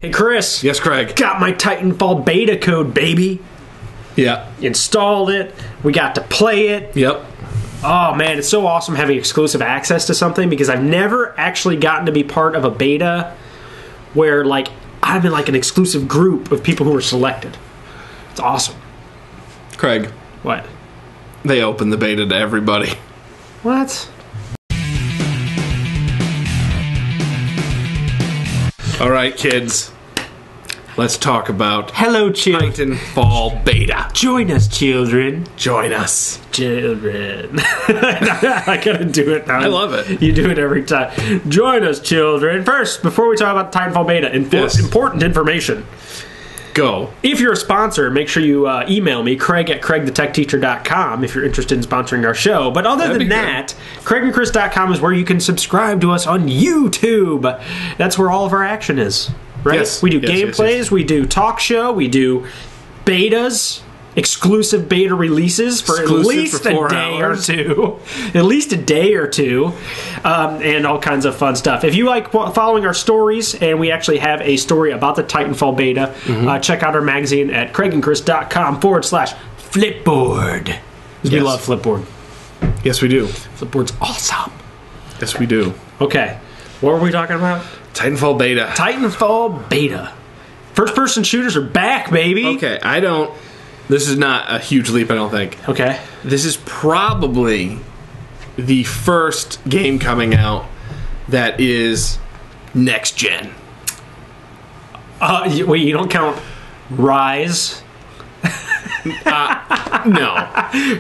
Hey, Chris. Yes, Craig. Got my Titanfall beta code, baby. Yeah. Installed it. We got to play it. Yep. Oh, man, it's so awesome having exclusive access to something because I've never actually gotten to be part of a beta where, like, I'm in, like, an exclusive group of people who are selected. It's awesome. Craig. What? They opened the beta to everybody. What? All right, kids. Let's talk about Hello, children. Titanfall beta. Join us, children. Join us. Children. I gotta do it now. I love it. You do it every time. Join us, children. First, before we talk about Titanfall beta, important information. Go. If you're a sponsor, make sure you email me, Craig at CraigTheTechTeacher.com, if you're interested in sponsoring our show. But other than that, CraigandChris.com is where you can subscribe to us on YouTube. That's where all of our action is. Right? Yes. We do gameplays, we do talk show, we do betas, exclusive beta releases for at least a day or two. At least a day or two. And all kinds of fun stuff. If you like following our stories, and we actually have a story about the Titanfall beta, check out our magazine at CraigandChris.com/Flipboard. We love Flipboard. Yes, we do. Flipboard's awesome. Yes, we do. Okay. What were we talking about? Titanfall beta. Titanfall beta. First-person shooters are back, baby. Okay, this is not a huge leap, I don't think. Okay. This is probably the first game coming out that is next gen. Wait, you don't count Rise? No.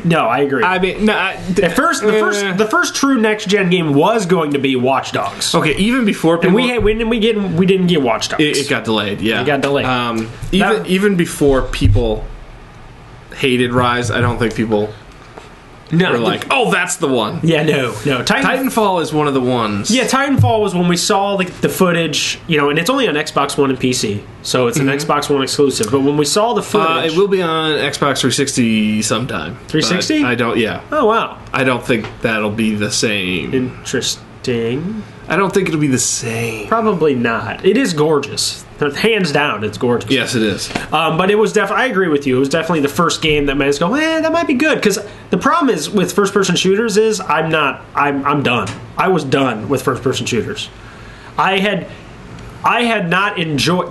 No, I agree. I mean, no, the first true next gen game was going to be Watch Dogs. Okay, even before people, And we didn't get Watch Dogs. it got delayed. Yeah, It got delayed. Even before people hated Rise, I don't think people were like, "Oh, that's the one." Yeah, no. Titanfall is one of the ones. Yeah, Titanfall was when we saw the footage, and it's only on Xbox One and PC, so it's an Xbox One exclusive. But when we saw the footage, it will be on Xbox 360 sometime. 360? I don't. Yeah. Oh wow. I don't think that'll be the same. Interesting. I don't think it'll be the same. Probably not. It is gorgeous. Hands down, it's gorgeous. Yes, it is. But it was definitely, I agree with you, it was definitely the first game that made us go, that might be good. Because the problem is with first-person shooters is I'm done. I was done with first-person shooters. I had not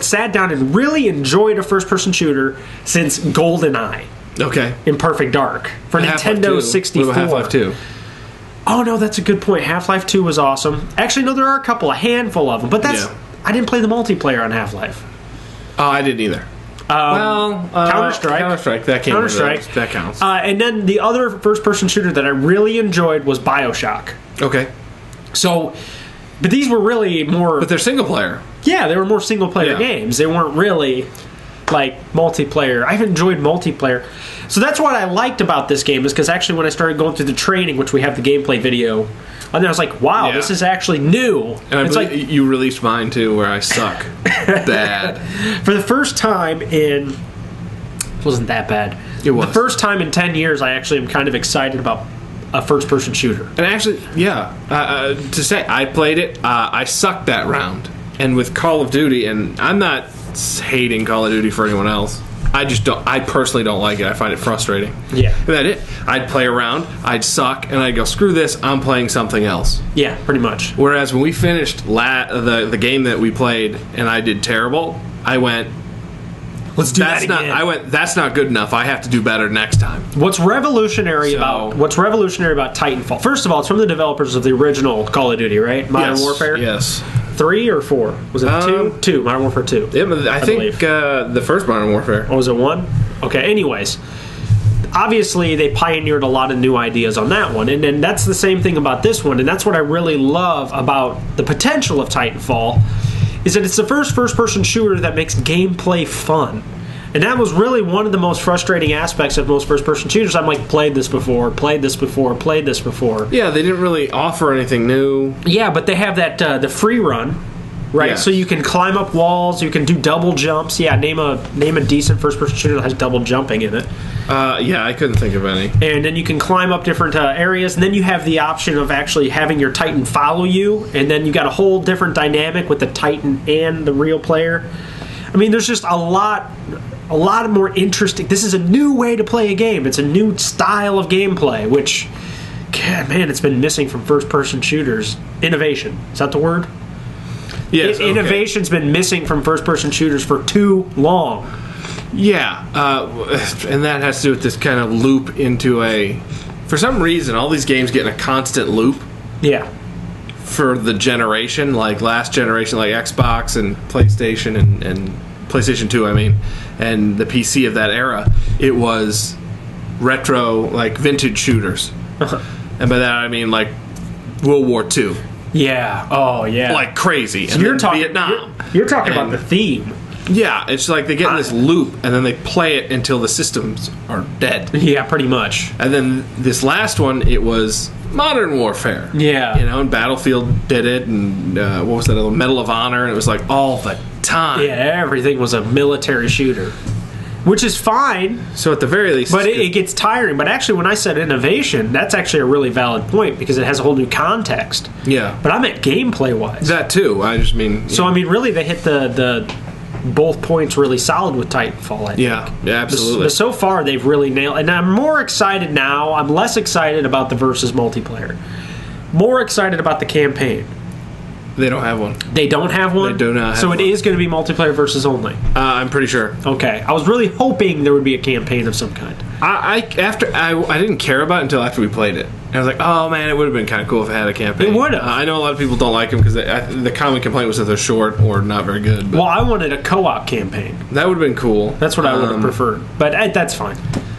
sat down and really enjoyed a first-person shooter since GoldenEye. Okay. In Perfect Dark. For Nintendo 64. What about Half-Life 2? Oh, no, that's a good point. Half-Life 2 was awesome. Actually, no, there are a handful of them. But that's... Yeah. I didn't play the multiplayer on Half-Life. Oh, I didn't either. Counter-Strike. Counter-Strike. That came Counter-Strike. That counts. And then the other first-person shooter that I really enjoyed was BioShock. Okay. So, but these were really more... But they're single-player. Yeah, they were more single-player games. They weren't really, like, multiplayer. I've enjoyed multiplayer. So that's what I liked about this game, is because actually when I started going through the training, which we have the gameplay video... And then I was like, wow, this is actually new. And it's like you released mine, too, where I suck. Bad. For the first time in... It wasn't that bad. It was. The first time in 10 years, I actually am kind of excited about a first-person shooter. And actually, to say, I played it. I sucked that round. And with Call of Duty, and I'm not hating Call of Duty for anyone else. I personally don't like it. I find it frustrating. Yeah. And that's it. I'd play around, I'd suck, and I'd go, screw this, I'm playing something else. Yeah, pretty much. Whereas when we finished the game that we played and I did terrible, I went, let's do that again. I went, that's not good enough. I have to do better next time. What's revolutionary about Titanfall? First of all, it's from the developers of the original Call of Duty, right? Modern Warfare? Yes. 3 or 4? Was it 2? 2. Modern Warfare 2. Yeah, I think the first Modern Warfare. Oh, was it 1? Okay, anyways. Obviously, they pioneered a lot of new ideas on that one. And then that's the same thing about this one. And that's what I really love about the potential of Titanfall, is that it's the first-person shooter that makes gameplay fun. And that was really one of the most frustrating aspects of most first-person shooters. I'm like, played this before. Yeah, they didn't really offer anything new. Yeah, but they have that the free run, right? Yes. So you can climb up walls, you can do double jumps. Yeah, name a decent first-person shooter that has double jumping in it. Yeah, I couldn't think of any. And then you can climb up different areas, and then you have the option of actually having your Titan follow you, and then you got a whole different dynamic with the Titan and the real player. I mean, there's just a lot more interesting. This is a new way to play a game. It's a new style of gameplay, which, God, man, it's been missing from first-person shooters. Innovation. Is that the word? Yes. Innovation's been missing from first-person shooters for too long. Yeah, and that has to do with this kind of loop into a... For some reason, all these games get in a constant loop. Yeah. For the generation, like last generation, like Xbox and PlayStation and PlayStation 2, I mean, and the PC of that era, it was retro, like vintage shooters. And by that I mean like World War II. Yeah. Oh, yeah. Like crazy. So and you're then talking Vietnam. You're talking about the theme. Yeah, it's like they get in this loop, and then they play it until the systems are dead. Yeah, pretty much. And then this last one, it was Modern Warfare. Yeah. You know, and Battlefield did it, and what was that other? Medal of Honor, and it was like all the time. Yeah, everything was a military shooter. Which is fine. So at the very least... But it gets tiring. But actually, when I said innovation, that's actually a really valid point, because it has a whole new context. Yeah. But I meant gameplay-wise. That too, I just mean... So, I mean, really, they hit the both points really solid with Titanfall, I think. Yeah, absolutely. But so far, they've really nailed... And I'm more excited now. I'm less excited about the versus multiplayer. More excited about the campaign. They don't have one. They don't have one? They do not have So one. it is going to be multiplayer versus only? I'm pretty sure. Okay. I was really hoping there would be a campaign of some kind. I didn't care about it until after we played it. And I was like, oh man, it would have been kind of cool if it had a campaign. It would have. I know a lot of people don't like them because the common complaint was that they're short or not very good. But Well, I wanted a co-op campaign. that would have been cool. That's what I would have preferred. But that's fine.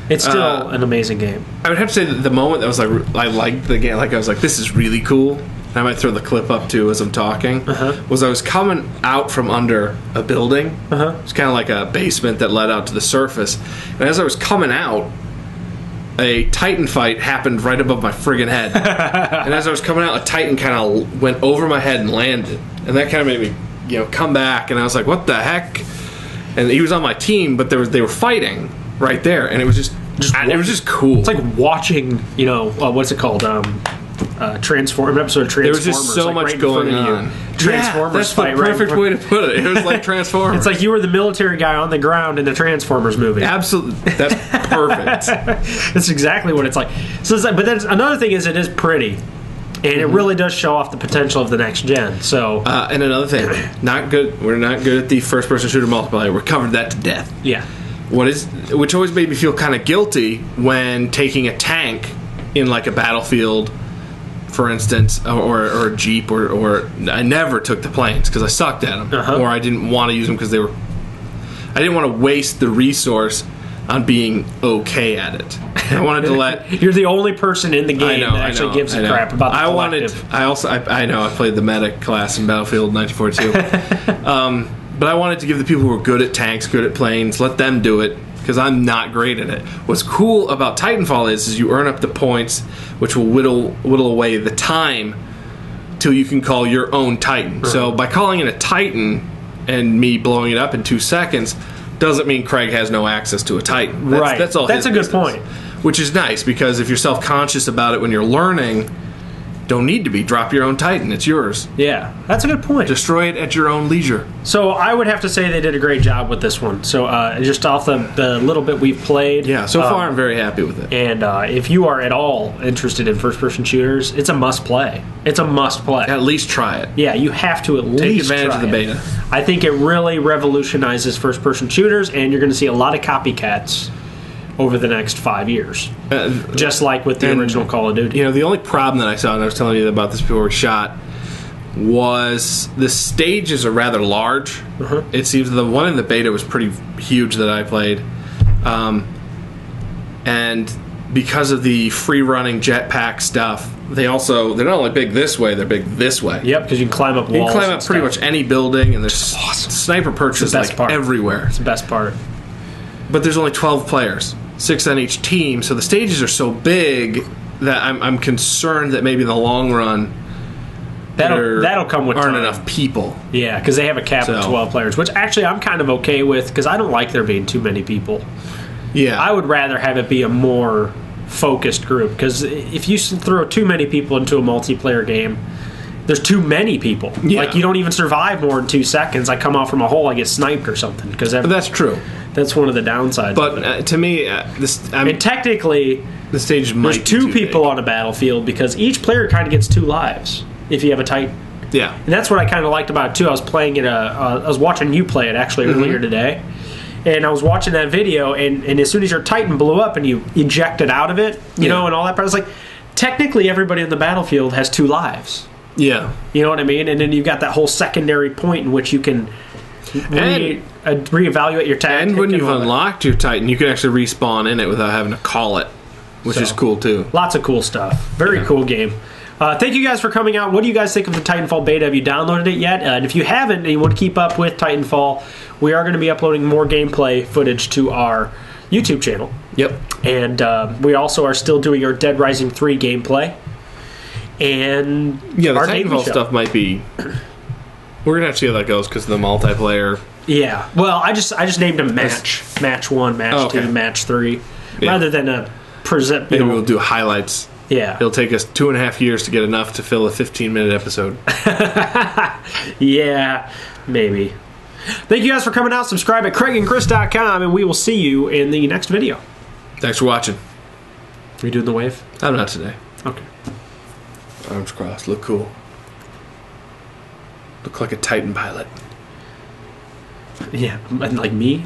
It's still an amazing game. I would have to say that the moment that was like I liked the game, like I was like, this is really cool. And I might throw the clip up too as I'm talking. Was I was coming out from under a building. It's kind of like a basement that led out to the surface. And as I was coming out, a Titan fight happened right above my friggin' head. And as I was coming out, a Titan kind of went over my head and landed. And that kind of made me, come back. And I was like, what the heck? And he was on my team, but they were fighting right there. And it was just cool. It's like watching, what's it called? Transform, an episode of Transformers. There was just so much going on. Transformers that's fight. the perfect way to put it. It was like Transformers. It's like you were the military guy on the ground in the Transformers movie. Absolutely, that's perfect. That's exactly what it's like. So, but then another thing is, it is pretty, and it really does show off the potential of the next gen. So, and another thing, not good. We're not good at the first-person shooter multiplayer. We covered that to death. yeah, Which always made me feel kind of guilty when taking a tank in like a battlefield, for instance, or a Jeep, or I never took the planes because I sucked at them, or I didn't want to use them because I didn't want to waste the resource on being okay at it. I wanted to let... You're the only person in the game that actually gives a crap about the collective. I know, I played the medic class in Battlefield 1942. But I wanted to give the people who are good at tanks, good at planes, let them do it, because I'm not great at it. What's cool about Titanfall is you earn up the points, which will whittle away the time till you can call your own Titan. So by calling it a Titan and me blowing it up in 2 seconds doesn't mean Craig has no access to a Titan. That's all. That's a good point. Which is nice, because if you're self-conscious about it when you're learning, don't need to be. Drop your own Titan. It's yours. Yeah, that's a good point. Destroy it at your own leisure. So I would have to say they did a great job with this one. So just off the little bit we've played. Yeah, so far I'm very happy with it. And if you are at all interested in first-person shooters, it's a must-play. It's a must-play. At least try it. Yeah, you have to Take advantage of the beta. I think it really revolutionizes first-person shooters, and you're going to see a lot of copycats over the next 5 years. Just like with the original Call of Duty. The only problem that I saw, and I was telling you about this before we shot, was the stages are rather large. It seems the one in the beta was pretty huge that I played. And because of the free-running jetpack stuff, they're not only big this way, they're big this way. Yep, because you can climb up walls. You can climb up pretty much any building, and there's sniper perches like everywhere. It's the best part. But there's only 12 players, 6 on each team, so the stages are so big that I'm concerned that maybe in the long run That'll come with aren't time. enough people. Yeah, because they have a cap of 12 players, which actually I'm kind of okay with because I don't like there being too many people. Yeah. I would rather have it be a more focused group because if you throw too many people into a multiplayer game, there's too many people. Yeah. Like, you don't even survive more than 2 seconds. I come out from a hole, I get sniped or something. That's true. That's one of the downsides. But to me, and technically, the stage might there's 2 people on a battlefield because each player kind of gets 2 lives if you have a Titan. Yeah. And that's what I kind of liked about it, too. I was playing it, I was watching you play it, actually, earlier today. And I was watching that video, and as soon as your Titan blew up and you ejected out of it, you know, and all that, I was like, technically everybody in the battlefield has 2 lives. Yeah. You know what I mean? And then you've got that whole secondary point in which you can reevaluate your tactic. And when you've unlocked your Titan, you can actually respawn in it without having to call it, which is cool, too. Lots of cool stuff. Very cool game. Thank you guys for coming out. What do you guys think of the Titanfall beta? Have you downloaded it yet? And if you haven't and you want to keep up with Titanfall, we are going to be uploading more gameplay footage to our YouTube channel. Yep. And we also are still doing our Dead Rising 3 gameplay. And yeah, the our Titanfall stuff might be... We're going to have to see how that goes because of the multiplayer. Yeah. Well, I just named them Match. Match 1, Match 2, Match 3. Yeah. Rather than a present... Maybe we'll do highlights. Yeah. It'll take us 2.5 years to get enough to fill a 15-minute episode. Yeah, maybe. Thank you guys for coming out. Subscribe at craigandchris.com, and we will see you in the next video. Thanks for watching. Are you doing the wave? I'm not today. Okay. Arms crossed. Look cool. Look like a Titan pilot. Yeah, like me?